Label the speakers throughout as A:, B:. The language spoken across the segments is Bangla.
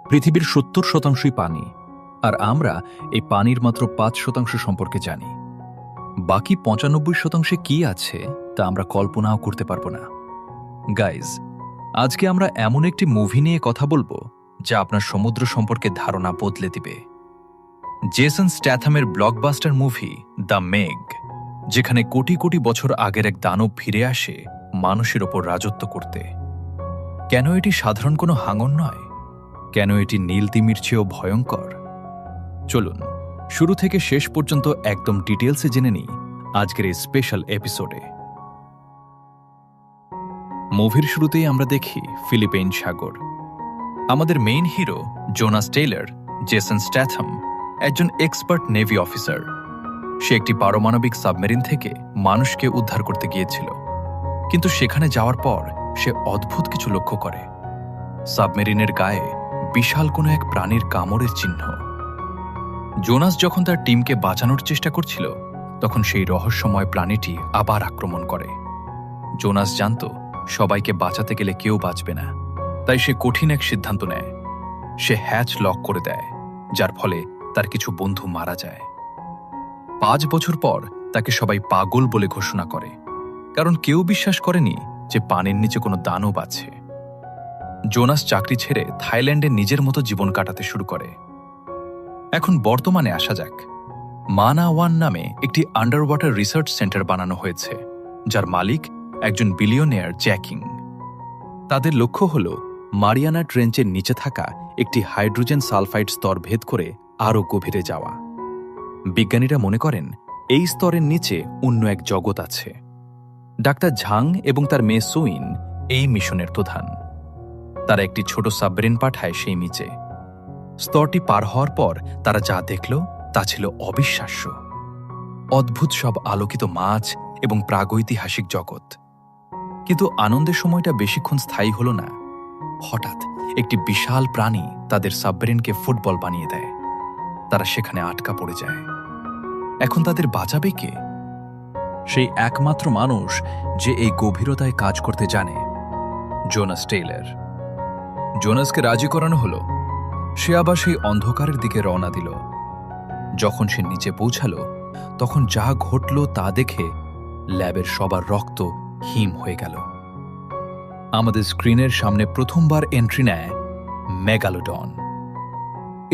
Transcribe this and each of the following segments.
A: পৃথিবীর ৭০% পানি, আর আমরা এই পানির মাত্র ৫% সম্পর্কে জানি। বাকি ৯৫% কি আছে তা আমরা কল্পনাও করতে পারবো না। গাইজ, আজকে আমরা এমন একটি মুভি নিয়ে কথা বলবো যা আপনার সমুদ্র সম্পর্কে ধারণা বদলে দিবে। জেসন স্ট্যাথামের ব্লকবাস্টার মুভি দ্য মেগ, যেখানে কোটি কোটি বছর আগের এক দানব ফিরে আসে মানুষের ওপর রাজত্ব করতে। কেন এটি সাধারণ কোনো হাঙর নয়? কেন এটি নীল তিমির চেয়েও ভয়ঙ্কর? চলুন শুরু থেকে শেষ পর্যন্ত একদম ডিটেলসে জেনে নিই আজকের এই স্পেশাল এপিসোডে। মুভির শুরুতেই আমরা দেখি ফিলিপাইন সাগর। আমাদের main hero Jonas Taylor, Jason Statham, একজন এক্সপার্ট নেভি অফিসার। সে একটি পারমাণবিক সাবমেরিন থেকে মানুষকে উদ্ধার করতে গিয়েছিল, কিন্তু সেখানে যাওয়ার পর সে অদ্ভুত কিছু লক্ষ্য করে। সাবমেরিনের গায়ে বিশাল কোনো এক প্রাণীর কামড়ের চিহ্ন। জোনাস যখন তার টিমকে বাঁচানোর চেষ্টা করছিল, তখন সেই রহস্যময় প্রাণীটি আবার আক্রমণ করে। জোনাস জানত সবাইকে বাঁচাতে গেলে কেউ বাঁচবে না, তাই সে কঠিন এক সিদ্ধান্ত নেয়। সে হ্যাচ লক করে দেয়, যার ফলে তার কিছু বন্ধু মারা যায়। ৫ বছর পর তাকে সবাই পাগল বলে ঘোষণা করে, কারণ কেউ বিশ্বাস করেনি যে পানির নিচে কোনো দানব আছে। জোনাস চাকরি ছেড়ে থাইল্যান্ডে নিজের মতো জীবন কাটাতে শুরু করে। এখন বর্তমানে আসা যাক। মানা ওয়ান নামে একটি আন্ডার ওয়াটার রিসার্চ সেন্টার বানানো হয়েছে, যার মালিক একজন বিলিয়নিয়ার জ্যাকিং। তাদের লক্ষ্য হল মারিয়ানা ট্রেঞ্চের নিচে থাকা একটি হাইড্রোজেন সালফাইড স্তর ভেদ করে আরও গভীরে যাওয়া। বিজ্ঞানীরা মনে করেন এই স্তরের নিচে অন্য এক জগৎ আছে। ডাক্তার ঝাং এবং তার মেয়ে সুইন এই মিশনের প্রধান। তারা একটি ছোট সাবমেরিন পাঠায় সেই নিচে। স্তরটি পার হওয়ার পর তারা যা দেখল তা ছিল অবিশ্বাস্য। অদ্ভুত সব আলোকিত মাছ এবং প্রাগৈতিহাসিক জগৎ। কিন্তু আনন্দের সময়টা বেশিক্ষণ স্থায়ী হল না। হঠাৎ একটি বিশাল প্রাণী তাদের সাবমেরিনকে ফুটবল বানিয়ে দেয়। তারা সেখানে আটকা পড়ে যায়। এখন তাদের বাঁচাবে কে? সেই একমাত্র মানুষ যে এই গভীরতায় কাজ করতে জানে, জোনাস টেইলর। জোনাসকে রাজি করানো হলো। সে আবার সেই অন্ধকারের দিকে রওনা দিল। যখন সে নিচে পৌঁছালো, তখন যা ঘটল তা দেখে ল্যাবের সবার রক্ত হিম হয়ে গেল। আমাদের স্ক্রিনের সামনে প্রথমবার এন্ট্রি নেয় মেগালোডন।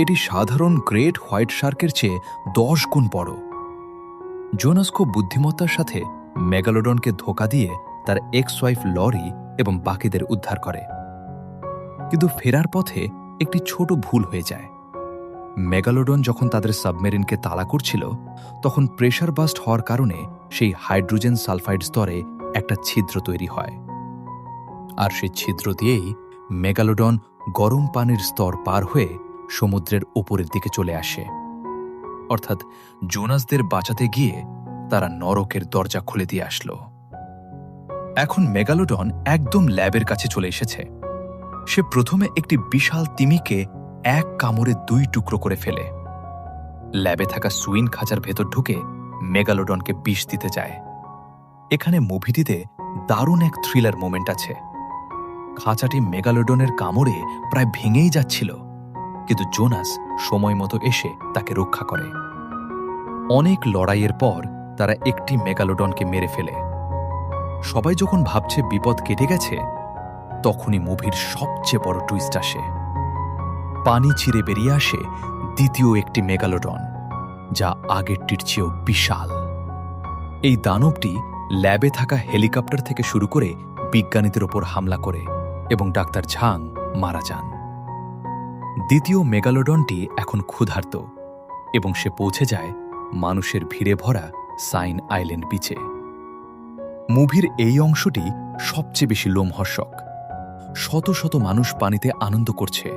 A: এটি সাধারণ গ্রেট হোয়াইট শার্কের চেয়ে 10 গুণ বড়। জোনাস খুব বুদ্ধিমত্তার সাথে মেগালোডনকে ধোঁকা দিয়ে তার এক্স ওয়াইফ লরি এবং বাকিদের উদ্ধার করে। কিন্তু ফেরার পথে একটি ছোট ভুল হয়ে যায়। মেগালোডন যখন তাদের সাবমেরিনকে তাড়া করছিল, তখন প্রেশার বাস্ট হওয়ার কারণে সেই হাইড্রোজেন সালফাইড স্তরে একটা ছিদ্র তৈরি হয়। আর সেই ছিদ্র দিয়েই মেগালোডন গরম পানির স্তর পার হয়ে সমুদ্রের উপরের দিকে চলে আসে। অর্থাৎ জোনাসদের বাঁচাতে গিয়ে তারা নরকের দরজা খুলে দিয়ে আসলো। এখন মেগালোডন একদম ল্যাবের কাছে চলে এসেছে। সে প্রথমে একটি বিশাল তিমিকে এক কামড়ে 2 টুকরো করে ফেলে। ল্যাবে থাকা সুইন খাঁচার ভেতর ঢুকে মেগালোডনকে বিষ দিতে যায়। এখানে মুভিটিতে দারুণ এক থ্রিলার মোমেন্ট আছে। খাঁচাটি মেগালোডনের কামড়ে প্রায় ভেঙেই যাচ্ছিল, কিন্তু জোনাস সময় মতো এসে তাকে রক্ষা করে। অনেক লড়াইয়ের পর তারা একটি মেগালোডনকে মেরে ফেলে। সবাই যখন ভাবছে বিপদ কেটে গেছে, তখনই মুভির সবচেয়ে বড় টুইস্ট আসে। পানি ছিঁড়ে বেরিয়ে আসে দ্বিতীয় একটি মেগালোডন, যা আগেরটির চেয়েও বিশাল। এই দানবটি ল্যাবে থাকা হেলিকপ্টার থেকে শুরু করে বিজ্ঞানীদের ওপর হামলা করে এবং ডাক্তার ঝাং মারা যান। দ্বিতীয় মেগালোডনটি এখন ক্ষুধার্ত এবং সে পৌঁছে যায় মানুষের ভিড়ে ভরা সাইন আইল্যান্ড বিচে। মুভির এই অংশটি সবচেয়ে বেশি লোমহর্ষক। শত শত মানুষ পানিতে আনন্দ করছে,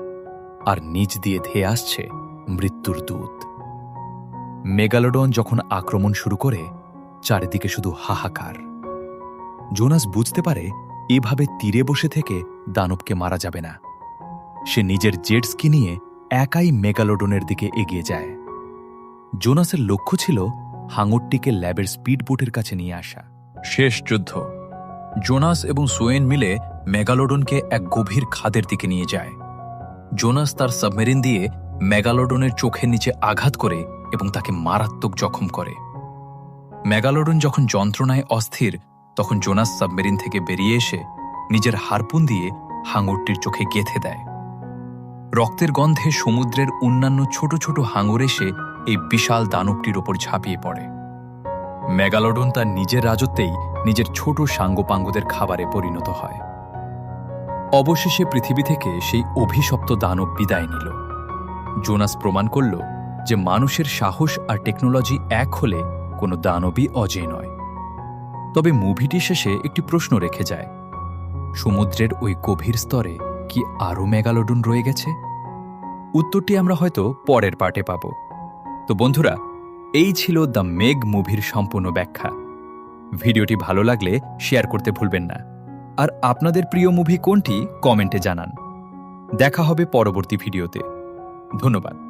A: আর নিচ দিয়ে ধেয়ে আসছে মৃত্যুর দূত। মেগালোডন যখন আক্রমণ শুরু করে, চারিদিকে শুধু হাহাকার। জোনাস বুঝতে পারে এভাবে তীরে বসে থেকে দানবকে মারা যাবে না। সে নিজের জেট স্কি নিয়ে একাই মেগালোডনের দিকে এগিয়ে যায়। জোনাসের লক্ষ্য ছিল হাঙরটিকে ল্যাবের স্পিডবোটের কাছে নিয়ে আসা। শেষ যুদ্ধ। জোনাস এবং সোয়েন মিলে মেগালোডনকে এক গভীর খাদের দিকে নিয়ে যায়। জোনাস তার সাবমেরিন দিয়ে মেগালোডনের চোখের নিচে আঘাত করে এবং তাকে মারাত্মক জখম করে। মেগালোডন যখন যন্ত্রণায় অস্থির, তখন জোনাস সাবমেরিন থেকে বেরিয়ে এসে নিজের হারপুন দিয়ে হাঙরটির চোখে গেঁথে দেয়। রক্তের গন্ধে সমুদ্রের অন্যান্য ছোট ছোট হাঙর এসে এই বিশাল দানবটির ওপর ঝাঁপিয়ে পড়ে। মেগালোডন তার নিজের রাজত্বেই নিজের ছোট সাঙ্গপাঙ্গদের খাবারে পরিণত হয়। অবশেষে পৃথিবী থেকে সেই অভিশপ্ত দানব বিদায় নিল। জোনাস প্রমাণ করল যে মানুষের সাহস আর টেকনোলজি এক হলে কোনো দানবই অজেয় নয়। তবে মুভিটি শেষে একটি প্রশ্ন রেখে যায়, সমুদ্রের ওই গভীর স্তরে কি আরও মেগালোডন রয়ে গেছে? উত্তরটি আমরা হয়তো পরের পার্টে পাব। তো বন্ধুরা, এই ছিল দ্য মেগ মুভির সম্পূর্ণ ব্যাখ্যা। ভিডিওটি ভালো লাগলে শেয়ার করতে ভুলবেন না, আর আপনাদের প্রিয় মুভি কোনটি কমেন্টে জানান। দেখা হবে পরবর্তী ভিডিওতে। ধন্যবাদ।